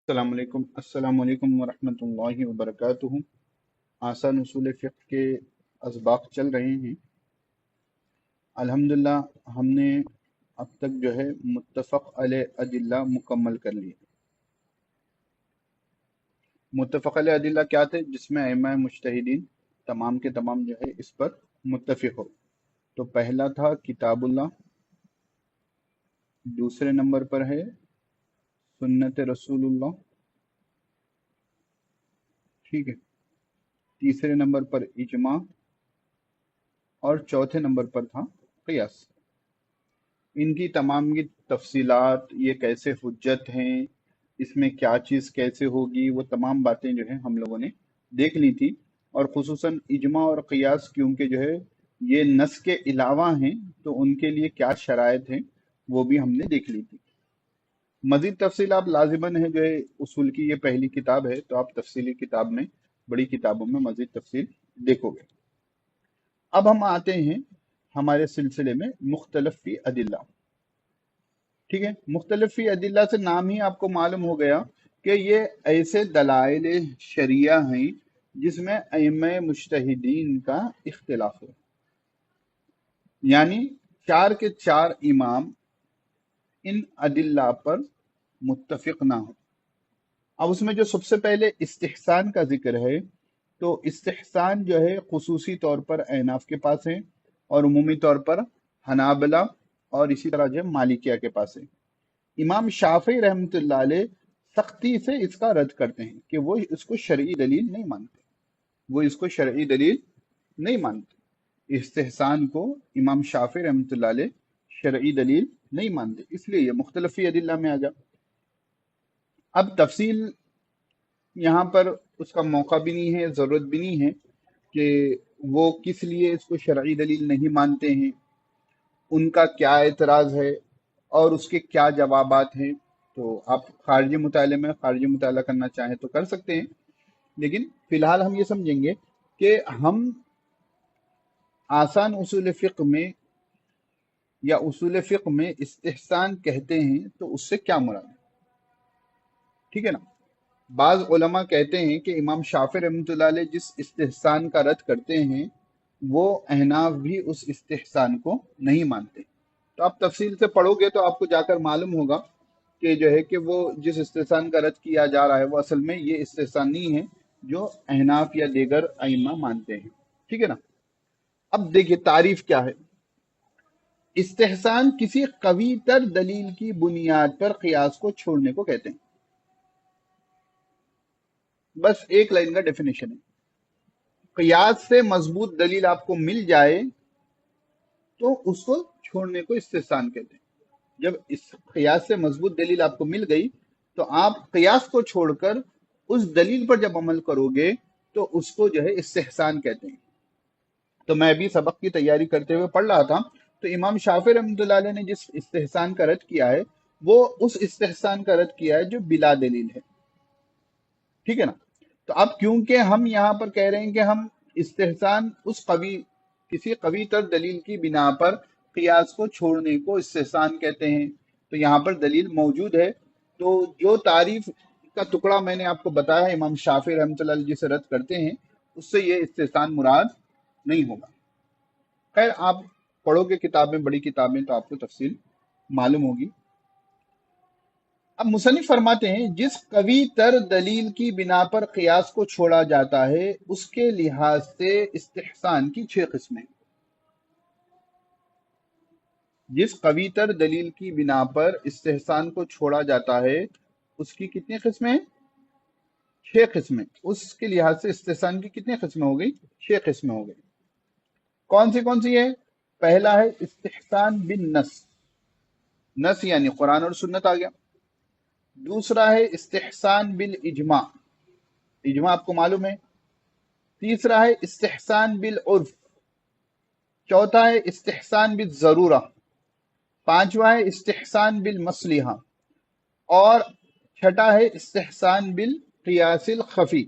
अस्सलाम वालेकुम वरहमतुल्लाहि वबरकातुहू। आसान उसूल फ़िक़्ह के असबाक चल रहे हैं। अल्हम्दुलिल्लाह हमने अब तक जो है मुत्तफ़क़ अलैह अदिल्ला मुकम्मल कर लिए। मुत्तफ़क़ अलैह अदिल्ला क्या थे? जिसमें अइम्मा मुज्तहिदीन तमाम के तमाम जो है इस पर मुत्तफ़िक़ हो। तो पहला था किताबुल्लाह, दूसरे नंबर पर है सुन्नत रसूलुल्लाह, ठीक है, तीसरे नंबर पर इजमा और चौथे नंबर पर था क़ियास। इनकी तमाम की तफसीलात, ये कैसे हुज्जत हैं, इसमें क्या चीज़ कैसे होगी, वो तमाम बातें जो है हम लोगों ने देख ली थी। और खुसूसन इजमा और क़ियास क्योंकि जो है ये नस के अलावा हैं, तो उनके लिए क्या शराइत हैं वो भी हमने देख ली थी। मज़ीद तफसील आप लाजिमन है जो है उसूल की ये पहली किताब है, तो आप तफसीली किताब में, बड़ी किताबों में मज़ीद तफसील देखोगे। अब हम आते हैं हमारे सिलसिले में मुख्तलिफ फी अदिल्ला। ठीक है, मुख्तलिफ फी अदिल्ला से नाम ही आपको मालूम हो गया कि ये ऐसे दलाइल शरिया हैं जिसमें अइम्मा मुज्तहिदीन का इख्तिलाफ है, यानी चार के चार इमाम इन अदिल्ला पर मुत्तफिक ना हो। अब उसमें जो सबसे पहले इस्तिहसान का जिक्र है, तो इस्तिहसान जो है खुसूसी तौर पर अहनाफ के पास है और उमूमी तौर पर हनाबला और इसी तरह जो है मालिकिया के पास है। इमाम शाफी रहमतुल्लाह अलैह सख्ती से इसका रद्द करते हैं कि वो इसको शरई दलील नहीं मानते, वो इसको शरई दलील नहीं मानते। इस्तिहसान को इमाम शाफी रहमतुल्लाह अलैह शरई दलील नहीं मानते, इसलिए ये मुख्तलिफ अदिल्ला में आ जा। अब तफसील यहाँ पर उसका मौका भी नहीं है, ज़रूरत भी नहीं है कि वो किस लिए इसको शरई दलील नहीं मानते हैं, उनका क्या एतराज़ है और उसके क्या जवाबात हैं। तो आप खारजी मुताले में खारजी मुताला करना चाहें तो कर सकते हैं, लेकिन फिलहाल हम ये समझेंगे कि हम आसान उसूल फ़िक़्ह में या उसूल फ़िक़्ह में इस्तिहसान कहते हैं तो उससे क्या मुराद है, ठीक है ना। बाज़ उलमा कहते हैं कि इमाम शाफी रहमतुल्लाह अलैह जिस इस्तिहसान का रद्द करते हैं वो अहनाफ भी उस इस्तिहसान को नहीं मानते। तो आप तफसील से पढ़ोगे तो आपको जाकर मालूम होगा कि जो है कि वो जिस इस्तिहसान का रद्द किया जा रहा है वो असल में ये इस्तिहसान नहीं है जो अहनाफ या दीगर अइम्मा मानते हैं, ठीक है ना। अब देखिए तारीफ क्या है। इस्तिहसान किसी कवी तर दलील की बुनियाद पर क़ियास को छोड़ने को कहते हैं। बस एक लाइन का डेफिनेशन है। क़ियास से मजबूत दलील आपको मिल जाए तो उसको छोड़ने को इस्तिहसान कहते हैं। जब इस क़ियास से मजबूत दलील आपको मिल गई तो आप क़ियास को छोड़कर उस दलील पर जब अमल करोगे तो उसको जो है इस्तिहसान कहते हैं। तो मैं भी सबक की तैयारी करते हुए पढ़ रहा था, तो इमाम शाफी रहमतुल्लाह अलैह ने जिस इस्तिहसान का रद्द किया है वो उस इस्तिहसान का रद्द किया है जो बिला दलील है, ठीक है ना। तो अब क्योंकि हम यहाँ पर कह रहे हैं कि हम इस्तिहसान उस कवी किसी कवी तर दलील की बिना पर क़ियास को छोड़ने को इस्तिहसान कहते हैं, तो यहाँ पर दलील मौजूद है। तो जो तारीफ का टुकड़ा मैंने आपको बताया है इमाम शाफी रहमतुल्लाह अलैह जिसे रद्द करते हैं, उससे ये इस्तिहसान मुराद नहीं होगा। खैर आप पढ़ोगे किताबें, बड़ी किताबें, तो आपको तफसील मालूम होगी। अब मुसन्निफ फरमाते हैं जिस कवी तर दलील की बिना पर क़ियास को छोड़ा जाता है उसके लिहाज से इस्तिहसान की 6 किस्में। जिस कवी तर दलील की बिना पर इस्तिहसान को छोड़ा जाता है उसकी कितनी किस्में? 6 किस्में। उसके लिहाज से इस्तिहसान की कितनी किस्में हो गई? 6 किस्में हो गई। कौन सी है? पहला है इस्तिहसान बिन नस, नस यानी कुरान और सुन्नत आ गया। दूसरा है इस्तिहसान बिल इजमा, इजमा आपको मालूम है। तीसरा है इस्तिहसान बिल उर्फ। चौथा है इस्तिहसान बिल जरूरा। पांचवा है इस्तिहसान बिल मसलिहा। और छठा है इस्तिहसान बिल क़ियासिल खफी।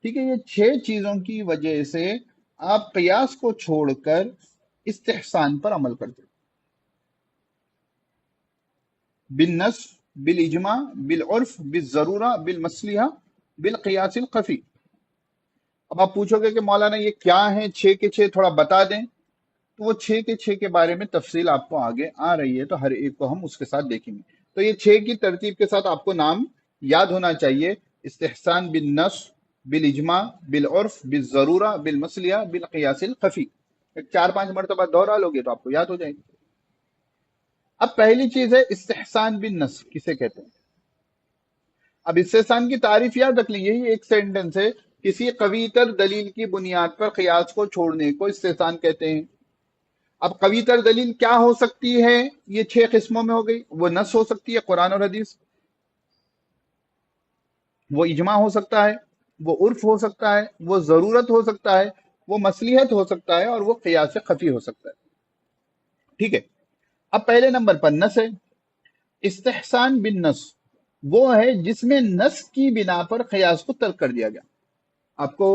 ठीक है, ये 6 चीजों की वजह से आप क़ियास को छोड़कर इस्तिहसान पर अमल करते हो। बिन नस, बिल इजमा, बिल उर्फ, बिल जरूरा, बिल मसलिहा, बिल क़ियासिल खफी। अब आप पूछोगे कि मौलाना ये क्या है, छह के छह थोड़ा बता दें। तो वो छह के छह के बारे में तफसील आपको आगे आ रही है, तो हर एक को हम उसके साथ देखेंगे। तो ये छह की तरतीब के साथ आपको नाम याद होना चाहिए। इस्तिहसान बिन नस, बिल इजमा, बिल उर्फ, बिल जरूरा, बिल मसलिया, बिल क़ियासिल खफी। एक चार पांच मरतबा दोहरा लोगे तो आपको याद हो जाएगी। अब पहली चीज है इस्तिहसान बिन नस किसे कहते हैं। अब इस्तिहसान की तारीफ याद रख ली, यही एक सेंटेंस है। किसी कवीतर दलील की बुनियाद पर क़ियास को छोड़ने को इस्तिहसान कहते हैं। अब कवीतर दलील क्या हो सकती है, ये छह किस्मों में हो गई। वो नस हो सकती है, कुरान और हदीस, वो इजमा हो सकता है, वो उर्फ हो सकता है, वो जरूरत हो सकता है, वो मसलिहत हो सकता है, और वो क़ियास खफी हो सकता है। ठीक है। अब पहले नंबर पर नस है। इस्तिहसान बिन नस वो है जिसमें नस की बिना पर क़ियास को तर्क कर दिया गया। आपको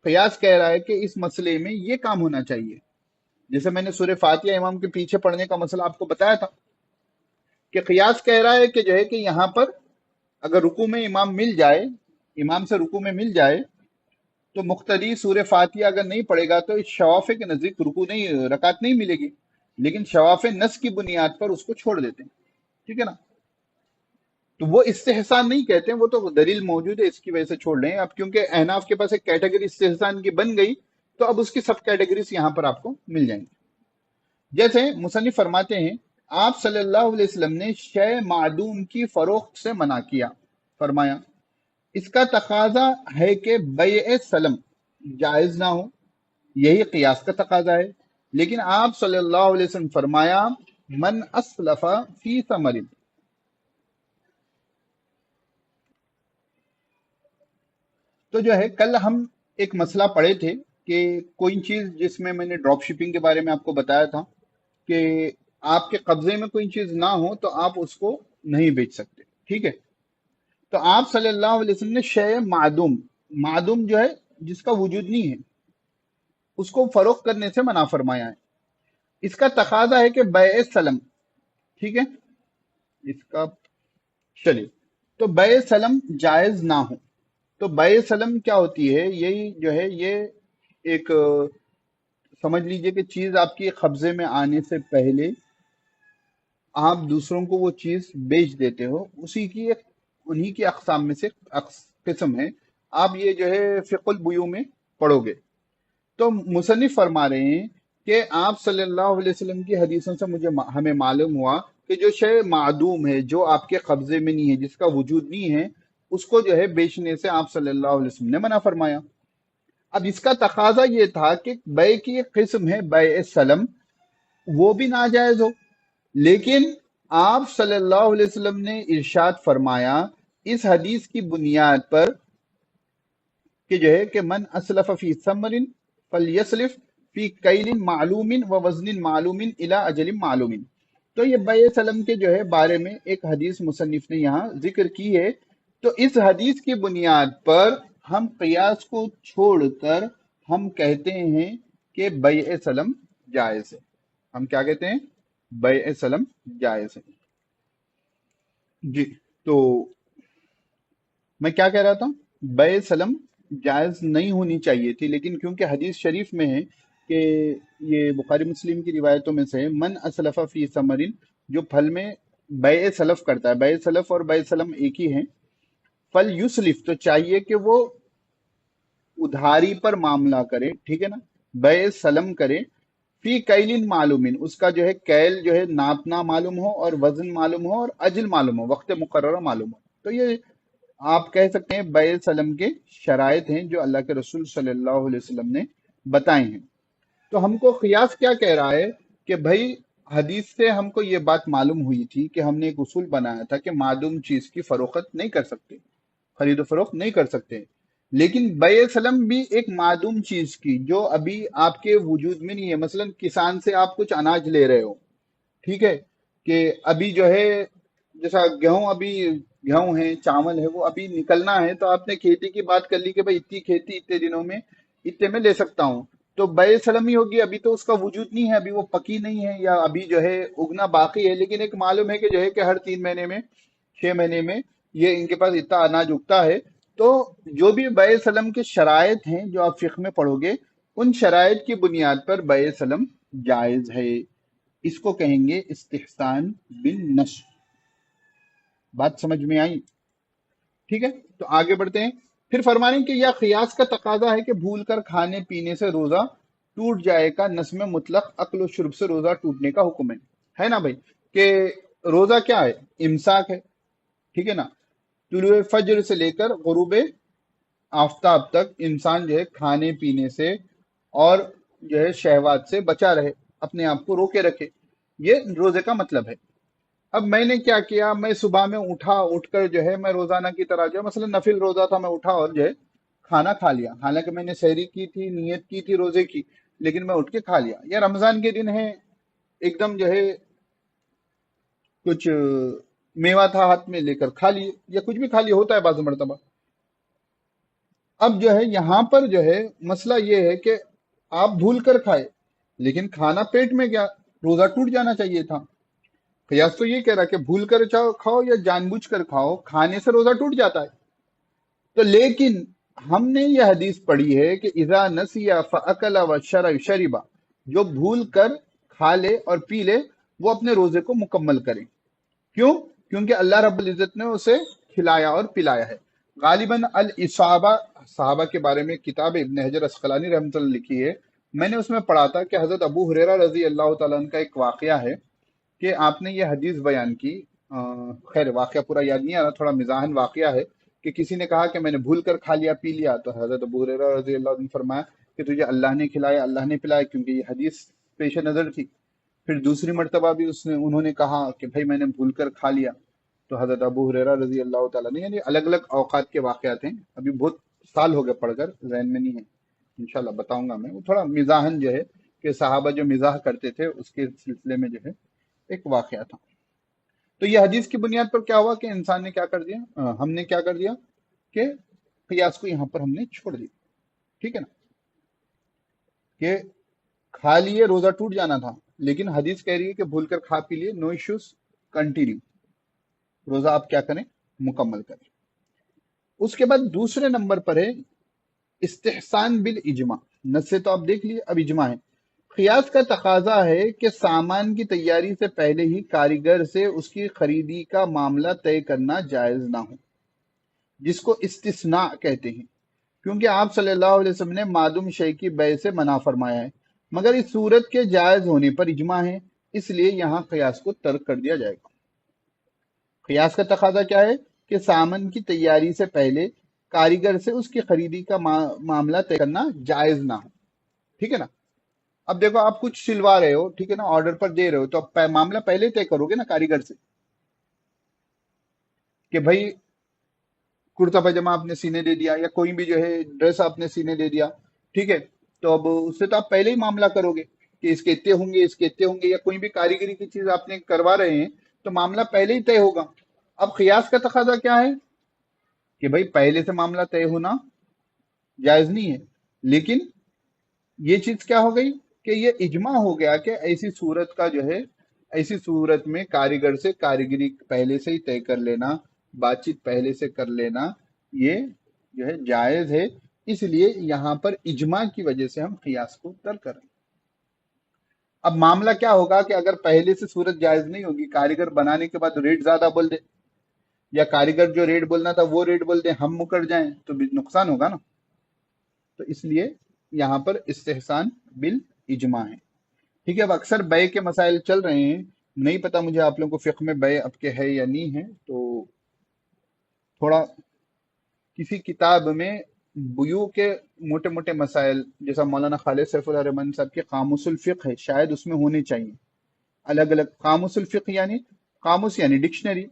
क़ियास कह रहा है कि इस मसले में ये काम होना चाहिए। जैसे मैंने सूरह फातिहा इमाम के पीछे पढ़ने का मसला आपको बताया था कि क़ियास कह रहा है कि जो है कि यहाँ पर अगर रुकू में इमाम मिल जाए, इमाम से रुकू में मिल जाए, तो मुख्तदी सूरह फातिहा अगर नहीं पढ़ेगा तो इस शवाफे के नजदीक रुकू नहीं, रकात नहीं मिलेगी। लेकिन शवाफे नस की बुनियाद पर उसको छोड़ देते हैं। ठीक है ना। तो वो इस्तेहसान नहीं कहते हैं, वो तो दलील मौजूद है इसकी वजह से छोड़ रहे हैं। अब क्योंकि अहनाफ के पास एक कैटेगरी इस्तेहसान की बन गई, तो अब उसकी सब कैटेगरीज यहाँ पर आपको मिल जाएंगी। जैसे मुसन्निफ फरमाते हैं, आप सल्लल्लाहु अलैहि वसल्लम ने शय मादूम की फरोख्त से मना किया। फरमाया इसका तकाजा है कि बय सलम जायज ना हो, यही कियास का तकाजा है। लेकिन आप सल्लल्लाहु अलैहि वसल्लम फरमाया मन असलफा फी समरिन। तो जो है कल हम एक मसला पढ़े थे कि कोई चीज, जिसमें मैंने ड्रॉप शिपिंग के बारे में आपको बताया था कि आपके कब्जे में कोई चीज ना हो तो आप उसको नहीं बेच सकते। ठीक है। तो आप सल्लल्लाहु अलैहि वसल्लम ने शय मादूम, मादूम जो है जिसका वजूद नहीं है, उसको फरोख्त करने से मना फरमाया है। इसका तकाजा है कि बय सलम। ठीक है। इसका चलिए, तो बय सलम जायज ना हो। तो बय सलम क्या होती है, यही जो है ये एक समझ लीजिए कि चीज आपकी कब्जे में आने से पहले आप दूसरों को वो चीज बेच देते हो, उसी की एक, उन्हीं की अकसाम में से किस्म है। आप ये जो है फिकुल बुयू में पढ़ोगे। तो मुसन्निफ फरमा रहे हैं कि आप सल्लल्लाहु अलैहि वसल्लम की हदीसों से हमें मालूम हुआ कि जो शय मादूम है, जो आपके कब्जे में नहीं है, जिसका वजूद नहीं है, उसको जो है बेचने से आप सल्लल्लाहु अलैहि वसल्लम ने मना फरमाया। अब इसका तकाजा ये था कि बै की एक किस्म है बै सलम, वो भी नाजायज हो। लेकिन आप सल्लल्लाहु अलैहि वसल्लम ने इरशाद फरमाया इस हदीस की बुनियाद पर कि जो है कि मन असलफ फी समरिन फलयसलिफ फी कैलिन मालूमिन व वजनिन मालूमिन इला अजलिन मालूमिन। तो ये बै सलम के जो है बारे में एक हदीस मुसन्निफ ने यहाँ जिक्र की है। तो इस हदीस की बुनियाद पर हम कियास को छोड़कर हम कहते हैं कि बै सलम जायज है। हम क्या कहते हैं, बै सलम जायज है। जी। तो मैं क्या कह रहा था, बै सलम जायज नहीं होनी चाहिए थी, लेकिन क्योंकि हदीस शरीफ में है कि ये बुखारी मुस्लिम की रिवायतों में से है, मन असलफा फी समरिन, जो फल में बै सलफ करता है, बै सलफ और बै सलम एक ही है। फल युसलिफ, तो चाहिए कि वो उधारी पर मामला करे। ठीक है ना। बै सलम करे फी कैलिन मालूमिन, उसका जो है कैल जो है नापना मालूम हो, और वजन मालूम हो, और अजल मालूम हो, वक्त मुकर्रर मालूम हो। तो ये आप कह सकते हैं बै सलम के शराइत हैं जो अल्लाह के रसूल सल्लल्लाहु अलैहि वसल्लम ने बताए हैं। तो हमको कियास क्या कह रहा है कि भाई हदीस से हमको ये बात मालूम हुई थी कि हमने एक उसूल बनाया था कि मादूम चीज की फरोख्त नहीं कर सकते, खरीदो फरोख्त नहीं कर सकते। लेकिन बै सलम भी एक मादूम चीज की जो अभी आपके वजूद में नहीं है। मसलन किसान से आप कुछ अनाज ले रहे हो, ठीक है, कि अभी जो है जैसा गेहूं, अभी गेहूं है, चावल है, वो अभी निकलना है, तो आपने खेती की बात कर ली कि भाई इतनी खेती इतने दिनों में इतने में ले सकता हूँ, तो बै सलम ही होगी। अभी तो उसका वजूद नहीं है, अभी वो पकी नहीं है, या अभी जो है उगना बाकी है, लेकिन एक मालूम है कि जो है कि हर 3 महीने में 6 महीने में ये इनके पास इतना अनाज उगता है। तो जो भी बय सलम के शराइत हैं जो आप फिक्र में पढ़ोगे, उन शराइत की बुनियाद पर बय सलम जायज है। इसको कहेंगे इस्तिहसान बिन नस्ब। बात समझ में आई? ठीक है, तो आगे बढ़ते हैं। फिर फरमाने कि यह खियास का तकाजा है कि भूल कर खाने पीने से रोजा टूट जाएगा। नस्म मुतलक अक्ल और शुर्ब से रोजा टूटने का हुक्म है ना भाई? कि रोजा क्या है? इमसाक है, ठीक है ना? तुलुए फज्र से लेकर गुरूब आफताब तक इंसान जो है खाने पीने से और जो है शहवात से बचा रहे, अपने आप को रोके रखे। ये रोजे का मतलब है। अब मैंने क्या किया, मैं सुबह में उठा, उठकर जो है मैं रोजाना की तरह जो है मसलन नफिल रोजा था, मैं उठा और जो है खाना खा लिया। हालांकि मैंने सहरी की थी, नियत की थी रोजे की, लेकिन मैं उठ के खा लिया। या रमजान के दिन है, एकदम जो है कुछ मेवा था हाथ में, लेकर खा लिए, या कुछ भी खा लिया, होता है बाज़ मर्तबा। अब जो है यहाँ पर जो है मसला ये है कि आप भूल कर खाए, लेकिन खाना पेट में गया, रोजा टूट जाना चाहिए था। कयास तो ये कह रहा है कि भूल कर चाहो खाओ या जानबूझ कर खाओ, खाने से रोजा टूट जाता है। तो लेकिन हमने ये हदीस पढ़ी है कि इजा नसिया फअकला व शरिबा, जो भूल कर खा ले और पी ले, वो अपने रोजे को मुकम्मल करे। क्यों? क्योंकि अल्लाह रब्बुल इज्जत ने उसे खिलाया और पिलाया है। गालिबन अल इसाबा, सहाबा के बारे में किताब इब्न हजर अस्कलानी रहमतुल्लाह लिखी है। मैंने उसमें पढ़ा था कि हजरत अबू हुरैरा रजी अल्लाह तआला अन्हु का एक वाकया है कि आपने ये हदीस बयान की। खैर वाकया पूरा याद नहीं आ रहा, थोड़ा मिजाहन वाकया है कि किसी ने कहा कि मैंने भूल कर खा लिया पी लिया, तो हजरत अबू हुरैरा रजी अल्लाह अन्हु ने फरमाया कि तुझे अल्लाह ने खिलाया, अल्लाह ने पिलाया, क्योंकि ये हदीस पेश नजर थी। फिर दूसरी मर्तबा भी उन्होंने कहा कि भाई मैंने भूल कर खा लिया, तो हजरत अबू हुरैरा रजी अल्लाह तआला ने, यानी अलग अलग औकात के वाकयात हैं, अभी बहुत साल हो गए पढ़कर, जहन में नहीं है, इंशाल्लाह बताऊंगा मैं। वो थोड़ा मिजाहन जो है कि साहबा जो मिजाह करते थे उसके सिलसिले में जो है एक वाकया था। तो ये हदीस की बुनियाद पर क्या हुआ कि इंसान ने क्या कर दिया, हमने क्या कर दिया कि कियास को यहाँ पर हमने छोड़ दिया। ठीक है ना, कि खा लिए रोजा टूट जाना था, लेकिन हदीस कह रही है कि भूल कर खा पी लिए, नो इश्यूज, कंटिन्यू, रोजा आप क्या करें, मुकम्मल करें। उसके बाद दूसरे नंबर पर है इस्तेहसान बिल इजमा। नस्से तो आप देख लिए, अब इजमा है। खियास का तकाजा है कि सामान की तैयारी से पहले ही कारीगर से उसकी खरीदी का मामला तय करना जायज ना हो, जिसको इस्तिस्ना कहते हैं, क्योंकि आप सल्लल्लाहु अलैहि वसल्लम ने मादुम शय की बै से मना फरमाया है। मगर इस सूरत के जायज होने पर इजमा है, इसलिए यहाँ कयास को तर्क कर दिया जाएगा। कयास का तकाजा क्या है कि सामान की तैयारी से पहले कारीगर से उसकी खरीदी का मामला तय करना जायज ना हो। ठीक है ना? अब देखो, आप कुछ सिलवा रहे हो, ठीक है ना, ऑर्डर पर दे रहे हो, तो आप मामला पहले तय करोगे ना कारीगर से कि भाई कुर्ता पैजामा आपने सीने दे दिया, या कोई भी जो है ड्रेस आपने सीने दे दिया, ठीक है। तो अब उससे तो आप पहले ही मामला करोगे कि इसके इतने होंगे, इसके इतने होंगे, या कोई भी कारीगरी की चीज आपने करवा रहे हैं, तो मामला पहले ही तय होगा। अब खियास का तकाजा क्या है कि भाई पहले से मामला तय होना जायज नहीं है, लेकिन ये चीज क्या हो गई कि ये इजमा हो गया कि ऐसी सूरत का जो है, ऐसी सूरत में कारीगर से कारीगरी पहले से ही तय कर लेना, बातचीत पहले से कर लेना, ये जो है जायज है। इसलिए यहां पर इजमा की वजह से हम कियास को तर्क करें। अब मामला क्या होगा कि अगर पहले से सूरत जायज नहीं होगी, कारीगर बनाने के बाद रेट ज्यादा बोल दे, या कारीगर जो रेट बोलना था वो रेट बोल दे, हम मुकर जाएं, तो भी नुकसान होगा ना। तो इसलिए यहां पर इस्तेहसान बिल इजमा है। ठीक है, अब अक्सर बय के मसाइल चल रहे हैं, नहीं पता मुझे आप लोगों को फिक्र में बय अब के है या नहीं है, तो थोड़ा किसी किताब में बुयू के मोटे मोटे मसाइल, जैसा मौलाना खालिद सैफुल्लाह रहमान साहब के कामुसुल फिक्र है, शायद उसमें होने चाहिए अलग अलग कामुसुल फिक्र, यानी कामुस यानी डिक्शनरी,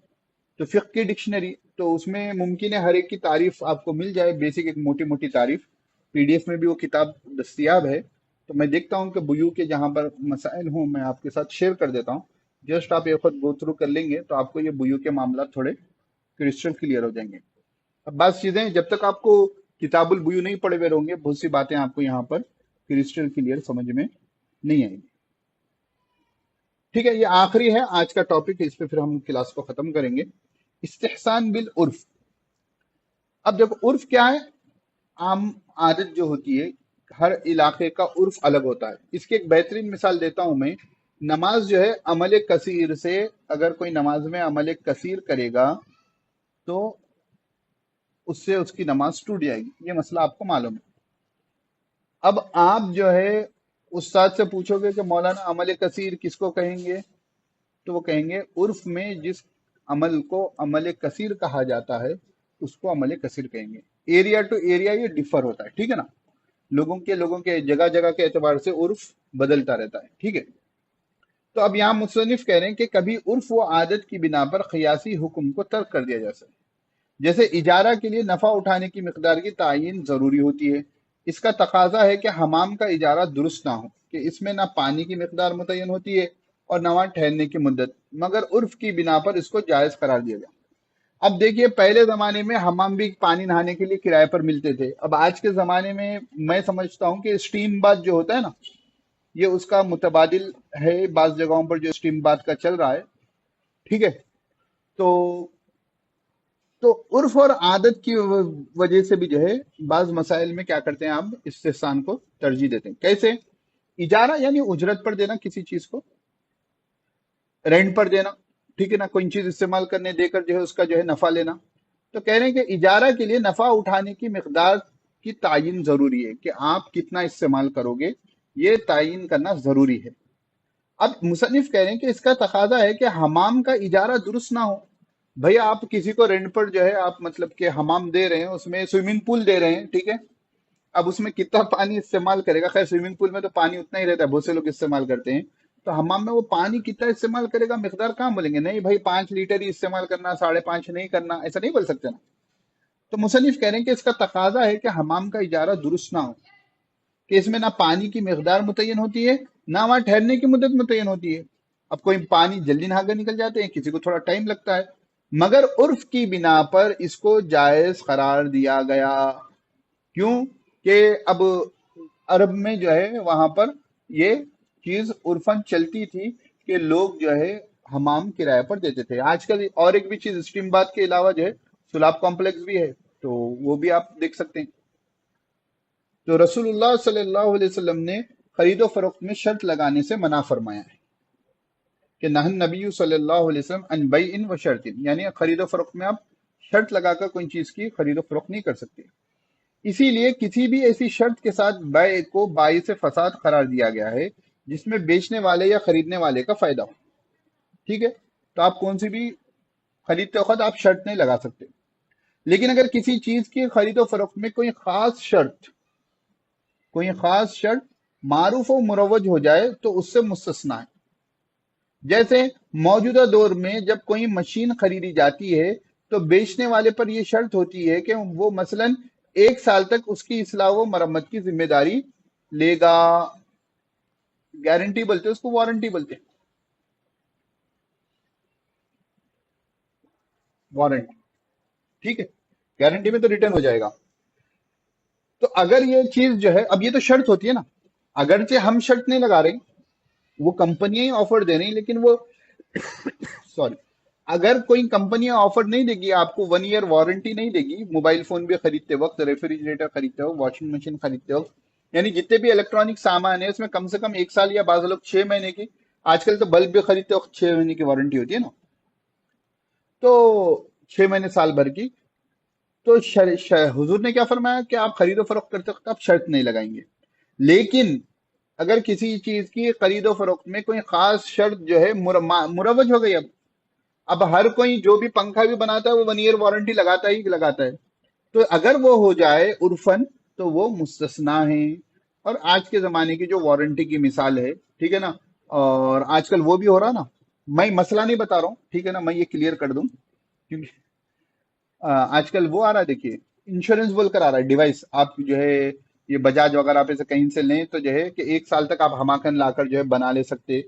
तो फिक्र की डिक्शनरी, तो उसमें मुमकिन है हर एक की तारीफ आपको मिल जाए, बेसिक एक मोटी मोटी तारीफ। पीडीएफ में भी वो किताब दस्तियाब है। तो मैं देखता हूँ कि बुयू के जहां पर मसाइल हों, मैं आपके साथ शेयर कर देता हूँ। जस्ट आप एक वक्त गो थ्रू कर लेंगे तो आपको ये बुयू के मामला थोड़े क्रिस्टल क्लियर हो जाएंगे। अब बात चीजें, जब तक आपको किताबुल बुयू नहीं पढ़े हुए होंगे, बहुत सी बातें आपको यहाँ पर क्रिस्टल क्लियर समझ में नहीं आएंगी। ठीक है, ये आखिरी है आज का टॉपिक, इस पे फिर हम क्लास को खत्म करेंगे। استحसान बिल उर्फ। अब देखो उर्फ क्या है, आम आदत जो होती है, हर इलाके का उर्फ अलग होता है। इसकी एक बेहतरीन मिसाल देता हूं मैं। नमाज जो है अमल कसीर से, अगर कोई नमाज में अमल कसीर करेगा तो उससे उसकी नमाज टूट जाएगी, ये मसला आपको मालूम है। अब आप जो है उस्ताद से पूछोगे कि मौलाना अमल कसीर किसको कहेंगे, तो वो कहेंगे उर्फ में जिस अमल को अमल कसीर कहा जाता है उसको अमल कसीर कहेंगे। एरिया टू एरिया ये डिफर होता है, ठीक है ना। लोगों के जगह जगह के एतबार से उर्फ बदलता रहता है, ठीक है। तो अब यहाँ मुसन्निफ कह रहे हैं कि कभी उर्फ व आदत की बिना पर क़ियासी हुक्म को तर्क कर दिया जा सकता है। जैसे इजारा के लिए नफा उठाने की मिकदार की तायीन जरूरी होती है। इसका तकाजा है कि हमाम का इजारा दुरुस्त ना हो, कि इसमें ना पानी की मिकदार मुतय्यन होती है और ना वहाँ ठहरने की मुद्दत, मगर उर्फ की बिना पर इसको जायज करार दिया गया। अब देखिए पहले जमाने में हमाम भी पानी नहाने के लिए किराए पर मिलते थे। अब आज के जमाने में मैं समझता हूँ कि स्टीम बाथ जो होता है ना, ये उसका मुतबादिल है। बाज जगहों पर जो स्टीम बाथ का चल रहा है, ठीक है। तो तो उर्फ और आदत की वजह से भी जो है बाज मसाइल में क्या करते हैं, आप इस्तेहसान को तरजीह देते हैं। कैसे? इजारा यानी उजरत पर देना किसी चीज को, रेंट पर देना, ठीक है ना, कोई चीज इस्तेमाल करने देकर जो है उसका जो है नफा लेना। तो कह रहे हैं कि इजारा के लिए नफा उठाने की मिकदार की तायीन जरूरी है, कि आप कितना इस्तेमाल करोगे ये तायीन करना जरूरी है। अब मुसन्निफ कह रहे हैं कि इसका तकाजा है कि हमाम का इजारा दुरुस्त ना हो। भैया आप किसी को रेंट पर जो है आप मतलब कि हमाम दे रहे हैं, उसमें स्विमिंग पूल दे रहे हैं, ठीक है। अब उसमें कितना पानी इस्तेमाल करेगा, खैर स्विमिंग पूल में तो पानी उतना ही रहता है, बहुत से लोग इस्तेमाल करते हैं। तो हमाम में वो पानी कितना इस्तेमाल करेगा, मिकदार कहाँ बोलेंगे, नहीं भाई 5 लीटर ही इस्तेमाल करना, 5.5 नहीं करना, ऐसा नहीं बोल सकते ना। तो मुसन्निफ कह रहे हैं कि इसका तकाजा है कि हमाम का इजारा दुरुस्त ना हो, कि इसमें ना पानी की मिकदार मुतय्यन होती है, ना वहां ठहरने की मुद्दत मुतय्यन होती है। अब कोई पानी जल्दी नहाकर निकल जाते हैं, किसी को थोड़ा टाइम लगता है, मगर उर्फ की बिना पर इसको जायज करार दिया गया। क्यों? कि अब अरब में जो है वहां पर ये चीज उर्फन चलती थी कि लोग जो है हमाम किराए पर देते थे। आजकल और एक भी चीज स्टीम बाथ के अलावा जो है सुलाब कॉम्प्लेक्स भी है, तो वो भी आप देख सकते हैं। तो रसूलुल्लाह सल्लल्लाहु अलैहि वसल्लम ने खरीदो फरोख्त में शर्त लगाने से मना फरमाया है, कि नहन नबी सल्लल्लाहु अलैहि वसल्लम अन बैइन व शर्तिन, यानी खरीदो फरोख्त में आप शर्त लगाकर कोई चीज की खरीदो फरोख्त नहीं कर सकते। इसीलिए किसी भी ऐसी शर्त के साथ बै को बाई से फसाद करार दिया गया है जिसमें बेचने वाले या खरीदने वाले का फायदा हो, ठीक है। तो आप कौन सी भी खरीदते वक्त आप शर्त नहीं लगा सकते। लेकिन अगर किसी चीज की खरीदो फरोख्त में कोई खास शर्त मारूफ और मुरवज हो जाए तो उससे मुस्तस्ना है। जैसे मौजूदा दौर में जब कोई मशीन खरीदी जाती है तो बेचने वाले पर यह शर्त होती है कि वो मसलन 1 साल तक उसकी इस्लाह व मरम्मत की जिम्मेदारी लेगा। गारंटी बोलते हैं उसको, वारंटी बोलते हैं, वारंटी, ठीक है। गारंटी में तो रिटर्न हो जाएगा। तो अगर ये चीज जो है, अब ये तो शर्त होती है ना, अगरचे हम शर्त नहीं लगा रहे, वो कंपनियां ही ऑफर दे रही, लेकिन वो सॉरी, अगर कोई कंपनी ऑफर नहीं देगी आपको, 1 ईयर वारंटी नहीं देगी मोबाइल फोन भी खरीदते वक्त, रेफ्रिजरेटर खरीदते वक्त, वॉशिंग मशीन खरीदते वक्त, यानी जितने भी इलेक्ट्रॉनिक सामान है उसमें कम से कम 1 साल या बाज लोग 6 महीने की, आजकल तो बल्ब भी खरीदते वक्त 6 महीने की वारंटी होती है ना, तो 6 महीने साल भर की। तो हुजूर ने क्या फरमाया कि आप खरीदो फरोख्त करते वक्त आप शर्त नहीं लगाएंगे। लेकिन अगर किसी चीज की खरीदो फरोख्त में कोई खास शर्त जो है मुरवज हो गई, अब हर कोई जो भी पंखा भी बनाता है वो 1 ईयर वारंटी लगाता ही लगाता है, तो अगर वो हो जाए उर्फन तो वो मुस्तस्ना है। और आज के जमाने की जो वारंटी की मिसाल है, ठीक है ना, और आजकल वो भी हो रहा ना, मैं मसला नहीं बता रहा हूँ, ठीक है ना, मैं ये क्लियर कर दूं, क्योंकि आजकल वो आ रहा है, देखिए इंश्योरेंस बोलकर आ रहा है डिवाइस, आप जो है ये बजाज वगैरह पे से कहीं से लें तो जो है कि 1 साल तक आप हमाकन लाकर जो है बना ले सकते,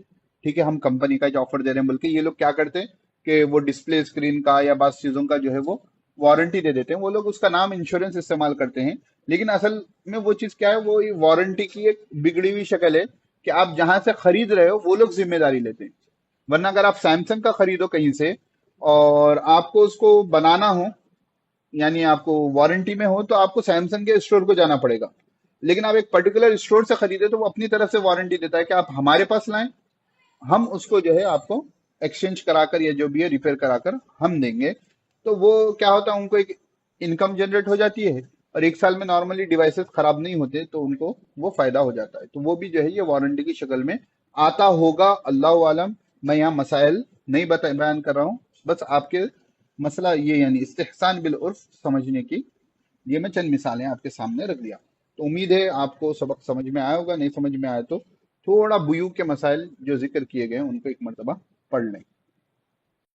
ठीक है, हम कंपनी का जो ऑफर दे रहे हैं बोल के ये लोग क्या करते हैं कि वो डिस्प्ले स्क्रीन का या बास चीजों का जो है वो वारंटी दे देते हैं, वो लोग उसका नाम इंश्योरेंस इस्तेमाल करते हैं। लेकिन असल में वो चीज क्या है, वो वारंटी की एक बिगड़ी हुई शक्ल है, कि आप जहां से खरीद रहे हो वो लोग जिम्मेदारी लेते हैं। वरना अगर आप सैमसंग का खरीदो कहीं से, और आपको उसको बनाना हो, यानी आपको वारंटी में हो, तो आपको सैमसंग के स्टोर को जाना पड़ेगा। लेकिन आप एक पर्टिकुलर स्टोर से खरीदे तो वो अपनी तरफ से वारंटी देता है कि आप हमारे पास लाएं, हम उसको जो है आपको एक्सचेंज कराकर या जो भी है रिपेयर कराकर हम देंगे। तो वो क्या होता है, उनको एक इनकम जनरेट हो जाती है, और एक साल में नॉर्मली डिवाइसेस खराब नहीं होते तो उनको वो फायदा हो जाता है। तो वो भी जो है ये वारंटी की शक्ल में आता होगा, अल्लाह आलम। मैं यहाँ मसाइल नहीं बयान कर रहा हूँ, बस आपके मसला ये यानी इस्तेहसान बिल उर्फ समझने की ये मैं चंद मिसालें आपके सामने रख दिया। तो उम्मीद है आपको सबक समझ में आया होगा। नहीं समझ में आया तो थोड़ा बुयू के मसाइल जो जिक्र किए गए हैं उनको एक मरतबा पढ़ लें।